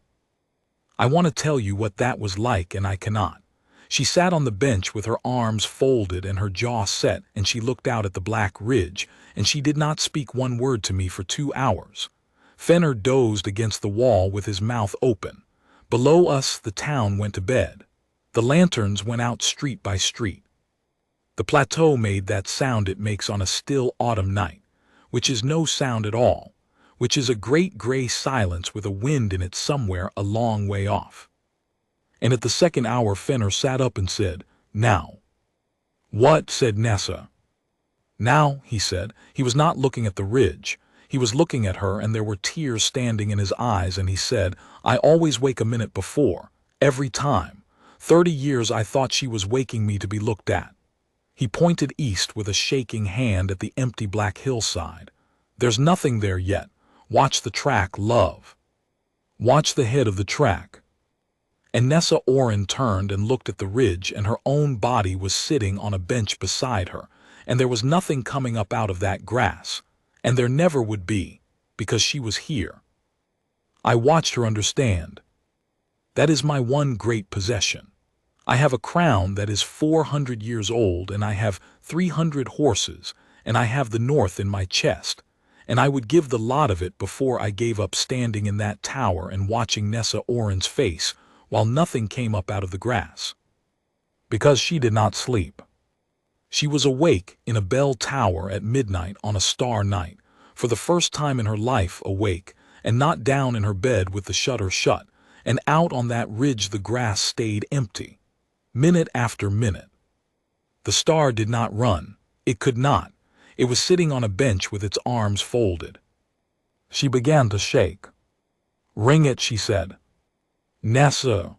I want to tell you what that was like, and I cannot. She sat on the bench with her arms folded and her jaw set, and she looked out at the black ridge, and she did not speak one word to me for 2 hours. Fenner dozed against the wall with his mouth open. Below us the town went to bed. The lanterns went out street by street. The plateau made that sound it makes on a still autumn night, which is no sound at all, which is a great gray silence with a wind in it somewhere a long way off. And at the 2nd hour Fenner sat up and said, now. What? Said Nessa. Now, he said. He was not looking at the ridge. He was looking at her, and there were tears standing in his eyes, and he said, I always wake a minute before, every time. 30 years I thought she was waking me to be looked at. He pointed east with a shaking hand at the empty black hillside. There's nothing there yet. Watch the track, love. Watch the head of the track. And Nessa Oren turned and looked at the ridge, and her own body was sitting on a bench beside her, and there was nothing coming up out of that grass, and there never would be, because she was here. I watched her understand. That is my one great possession. I have a crown that is 400 years old, and I have 300 horses, and I have the north in my chest, and I would give the lot of it before I gave up standing in that tower and watching Nessa Oren's face while nothing came up out of the grass. Because she did not sleep. She was awake in a bell tower at midnight on a star night, for the first time in her life awake, and not down in her bed with the shutter shut, and out on that ridge the grass stayed empty. Minute after minute. The star did not run. It could not. It was sitting on a bench with its arms folded. She began to shake. Ring it, she said. Nessa.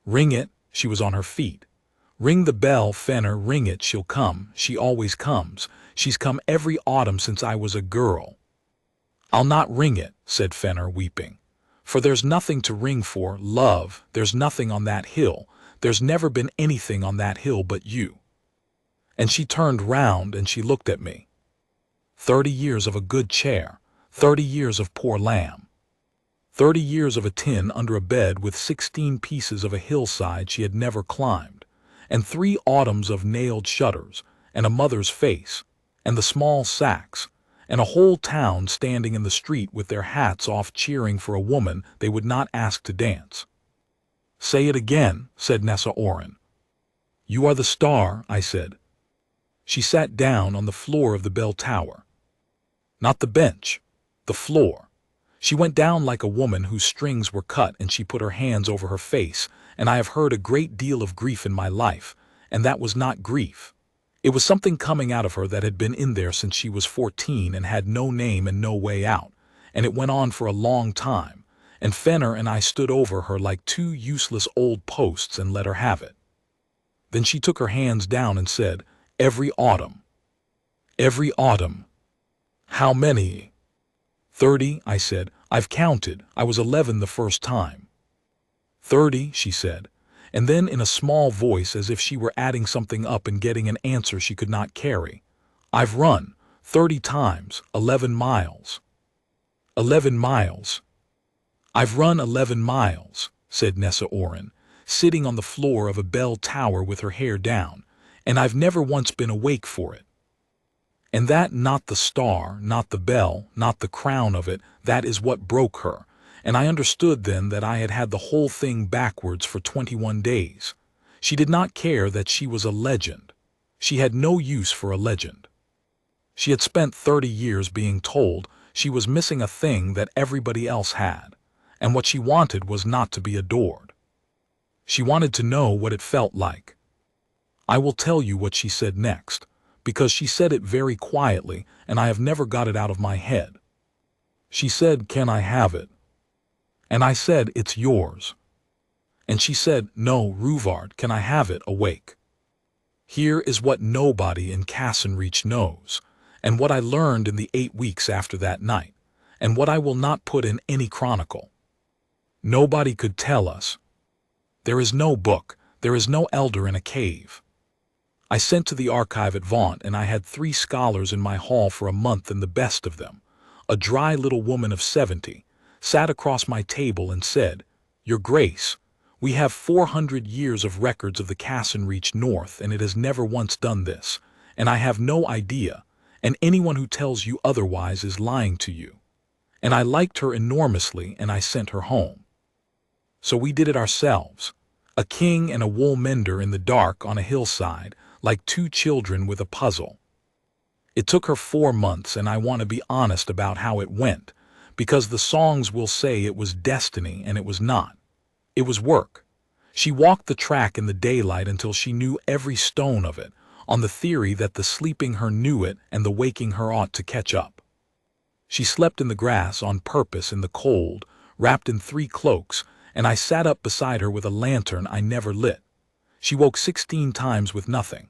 Ring it. She was on her feet. Ring the bell, Fenner, ring it, she'll come. She always comes. She's come every autumn since I was a girl. I'll not ring it, said Fenner, weeping. For there's nothing to ring for, love. There's nothing on that hill. There's never been anything on that hill but you. And she turned round and she looked at me. 30 years of a good chair, 30 years of poor lamb. 30 years of a tin under a bed with 16 pieces of a hillside she had never climbed, and 3 autumns of nailed shutters, and a mother's face, and the small sacks, and a whole town standing in the street with their hats off cheering for a woman they would not ask to dance. "Say it again," said Nessa Oren. "You are the star," I said. She sat down on the floor of the bell tower. Not the bench, the floor. She went down like a woman whose strings were cut, and she put her hands over her face, and I have heard a great deal of grief in my life, and that was not grief. It was something coming out of her that had been in there since she was 14 and had no name and no way out, and it went on for a long time, and Fenner and I stood over her like 2 useless old posts and let her have it. Then she took her hands down and said, "Every autumn." "Every autumn." "How many?" 30, I said. "I've counted. I was 11 the first time." 30, she said, and then in a small voice as if she were adding something up and getting an answer she could not carry, "I've run 30 times, 11 miles." 11 miles. "I've run 11 miles, said Nessa Oren, sitting on the floor of a bell tower with her hair down, "and I've never once been awake for it." And that, not the star, not the bell, not the crown of it, that is what broke her, and I understood then that I had had the whole thing backwards for 21 days. She did not care that she was a legend. She had no use for a legend. She had spent 30 years being told she was missing a thing that everybody else had, and what she wanted was not to be adored. She wanted to know what it felt like. I will tell you what she said next, because she said it very quietly, and I have never got it out of my head. She said, "Can I have it?" And I said, "It's yours." And she said, "No, Ruvard, can I have it awake?" Here is what nobody in Cassenreach knows, and what I learned in the 8 weeks after that night, and what I will not put in any chronicle. Nobody could tell us. There is no book, there is no elder in a cave. I sent to the archive at Vaunt, and I had 3 scholars in my hall for a month, and the best of them, a dry little woman of 70, sat across my table and said, "Your Grace, we have 400 years of records of the Cassenreach North, and it has never once done this, and I have no idea, and anyone who tells you otherwise is lying to you." And I liked her enormously, and I sent her home. So we did it ourselves, a king and a wool mender in the dark on a hillside, like 2 children with a puzzle. It took her 4 months, and I want to be honest about how it went, because the songs will say it was destiny, and it was not. It was work. She walked the track in the daylight until she knew every stone of it, on the theory that the sleeping her knew it and the waking her ought to catch up. She slept in the grass on purpose in the cold, wrapped in 3 cloaks, and I sat up beside her with a lantern I never lit. She woke 16 times with nothing.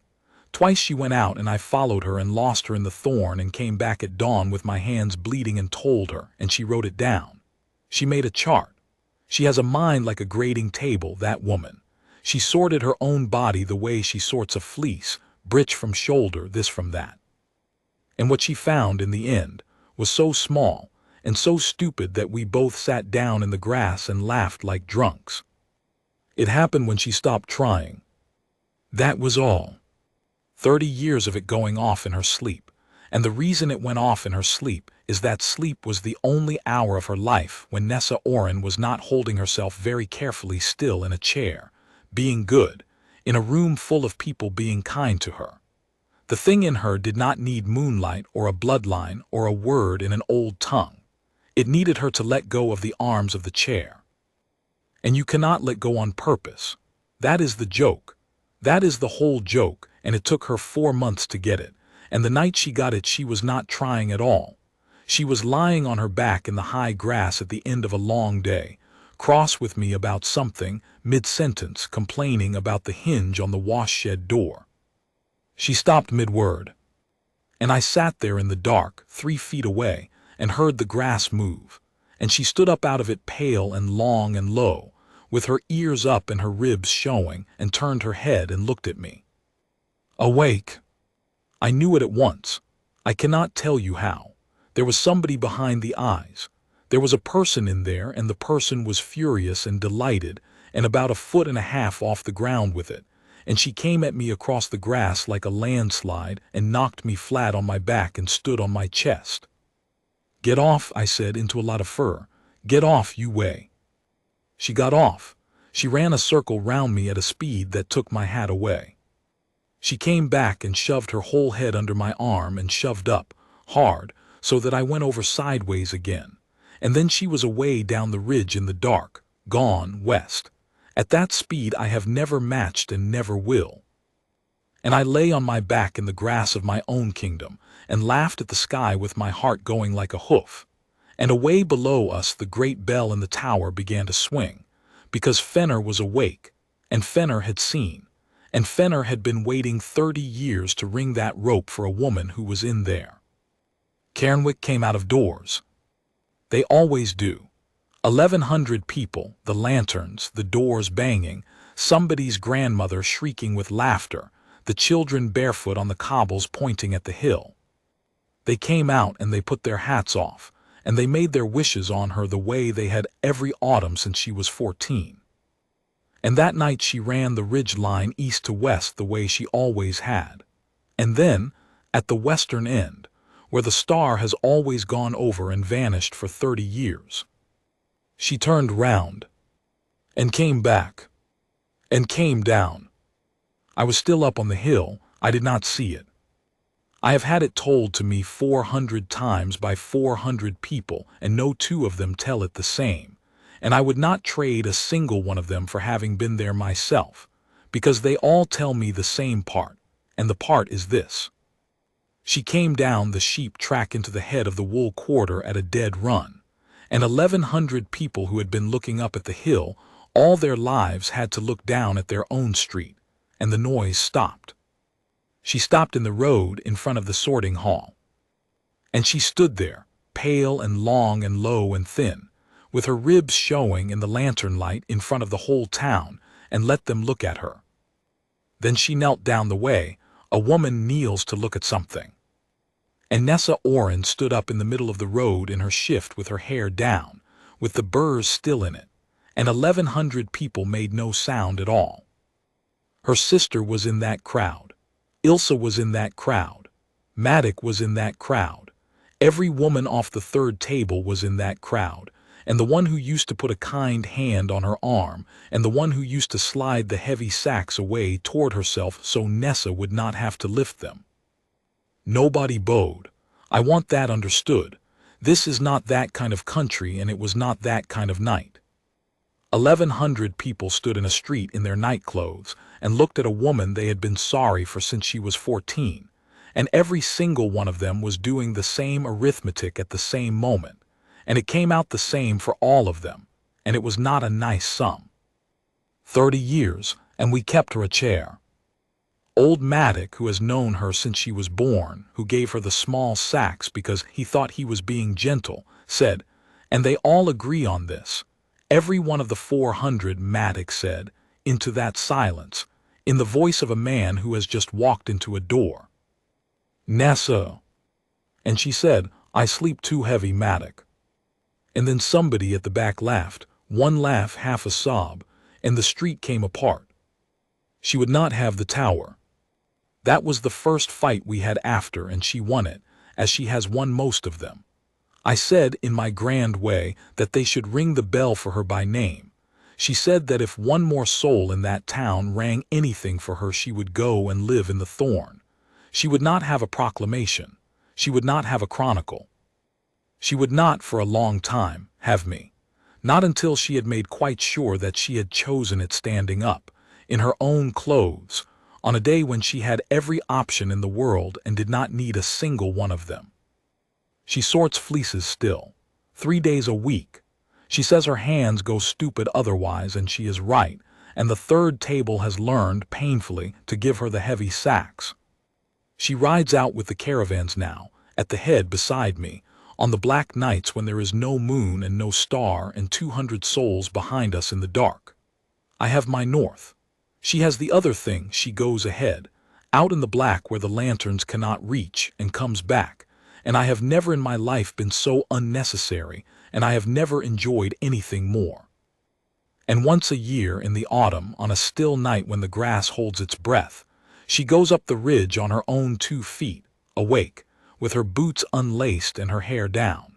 Twice she went out, and I followed her and lost her in the thorn, and came back at dawn with my hands bleeding and told her, and she wrote it down. She made a chart. She has a mind like a grading table, that woman. She sorted her own body the way she sorts a fleece, breech from shoulder, this from that. And what she found in the end was so small and so stupid that we both sat down in the grass and laughed like drunks. It happened when she stopped trying. That was all. 30 years of it going off in her sleep, and the reason it went off in her sleep is that sleep was the only hour of her life when Nessa Oren was not holding herself very carefully still in a chair, being good, in a room full of people being kind to her. The thing in her did not need moonlight or a bloodline or a word in an old tongue. It needed her to let go of the arms of the chair. And you cannot let go on purpose. That is the joke. That is the whole joke, and it took her 4 months to get it, and the night she got it she was not trying at all. She was lying on her back in the high grass at the end of a long day, cross with me about something, mid-sentence, complaining about the hinge on the wash-shed door. She stopped mid-word, and I sat there in the dark, 3 feet away, and heard the grass move, and she stood up out of it pale and long and low, with her ears up and her ribs showing, and turned her head and looked at me. "Awake," I knew it at once. I cannot tell you how. There was somebody behind the eyes. There was a person in there, and the person was furious and delighted, and about 1.5 feet off the ground with it. And she came at me across the grass like a landslide and knocked me flat on my back and stood on my chest. "Get off," I said into a lot of fur. "Get off, you way." She got off. She ran a circle round me at a speed that took my hat away. She came back and shoved her whole head under my arm and shoved up, hard, so that I went over sideways again. And then she was away down the ridge in the dark, gone west. At that speed I have never matched and never will. And I lay on my back in the grass of my own kingdom, and laughed at the sky with my heart going like a hoof. And away below us the great bell in the tower began to swing, because Fenner was awake, and Fenner had seen, and Fenner had been waiting 30 years to ring that rope for a woman who was in there. Cairnwick came out of doors. They always do. 1,100 people, the lanterns, the doors banging, somebody's grandmother shrieking with laughter, the children barefoot on the cobbles pointing at the hill. They came out and they put their hats off, and they made their wishes on her the way they had every autumn since she was 14. And that night she ran the ridge line east to west the way she always had. And then, at the western end, where the star has always gone over and vanished for 30 years, she turned round, and came back, and came down. I was still up on the hill. I did not see it. I have had it told to me 400 times by 400 people, and no two of them tell it the same, and I would not trade a single one of them for having been there myself, because they all tell me the same part, and the part is this. She came down the sheep track into the head of the wool quarter at a dead run, and 1,100 people who had been looking up at the hill all their lives had to look down at their own street, and the noise stopped. She stopped in the road in front of the sorting hall. And she stood there, pale and long and low and thin, with her ribs showing in the lantern light in front of the whole town, and let them look at her. Then she knelt down the way a woman kneels to look at something. And Nessa Oren stood up in the middle of the road in her shift with her hair down, with the burrs still in it, and 1,100 people made no sound at all. Her sister was in that crowd. Ilsa was in that crowd. Maddock was in that crowd. Every woman off the third table was in that crowd, and the one who used to put a kind hand on her arm, and the one who used to slide the heavy sacks away toward herself so Nessa would not have to lift them. Nobody bowed. I want that understood. This is not that kind of country, and it was not that kind of night. 1,100 people stood in a street in their night clothes and looked at a woman they had been sorry for since she was 14, and every single one of them was doing the same arithmetic at the same moment, and it came out the same for all of them, and it was not a nice sum. 30 years, and we kept her a chair. Old Maddock, who has known her since she was born, who gave her the small sacks because he thought he was being gentle, said, and they all agree on this, every one of the 400, Maddock said, into that silence, in the voice of a man who has just walked into a door. Nessa. And she said, I sleep too heavy, Maddock. And then somebody at the back laughed, one laugh half a sob, and the street came apart. She would not have the tower. That was the first fight we had after, and she won it, as she has won most of them. I said, in my grand way, that they should ring the bell for her by name. She said that if one more soul in that town rang anything for her, she would go and live in the thorn. She would not have a proclamation. She would not have a chronicle. She would not, for a long time, have me. Not until she had made quite sure that she had chosen it standing up, in her own clothes, on a day when she had every option in the world and did not need a single one of them. She sorts fleeces still, 3 days a week. She says her hands go stupid otherwise, and she is right, and the third table has learned, painfully, to give her the heavy sacks. She rides out with the caravans now, at the head beside me, on the black nights when there is no moon and no star and 200 souls behind us in the dark. I have my north. She has the other thing. She goes ahead, out in the black where the lanterns cannot reach, and comes back, and I have never in my life been so unnecessary, and I have never enjoyed anything more. And once a year in the autumn, on a still night when the grass holds its breath, she goes up the ridge on her own 2 feet, awake, with her boots unlaced and her hair down.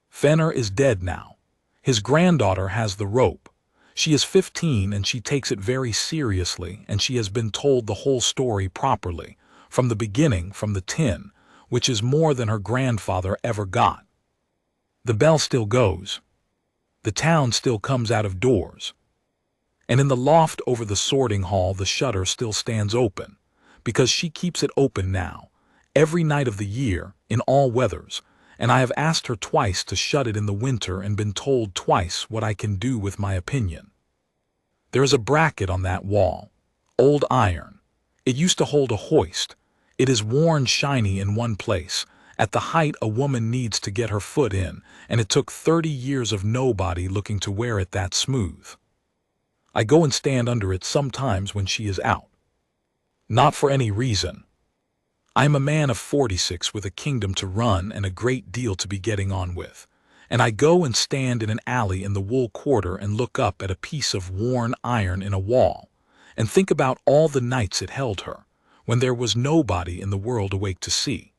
Fenner is dead now. His granddaughter has the rope. She is 15 and she takes it very seriously, and she has been told the whole story properly, from the beginning, from the tin, which is more than her grandfather ever got. The bell still goes. The town still comes out of doors. And in the loft over the sorting hall the shutter still stands open, because she keeps it open now, every night of the year, in all weathers, and I have asked her twice to shut it in the winter and been told twice what I can do with my opinion. There is a bracket on that wall, old iron. It used to hold a hoist. It is worn shiny in one place, at the height a woman needs to get her foot in, and it took 30 years of nobody looking to wear it that smooth. I go and stand under it sometimes when she is out. Not for any reason. I am a man of 46 with a kingdom to run and a great deal to be getting on with, and I go and stand in an alley in the wool quarter and look up at a piece of worn iron in a wall, and think about all the nights it held her, when there was nobody in the world awake to see.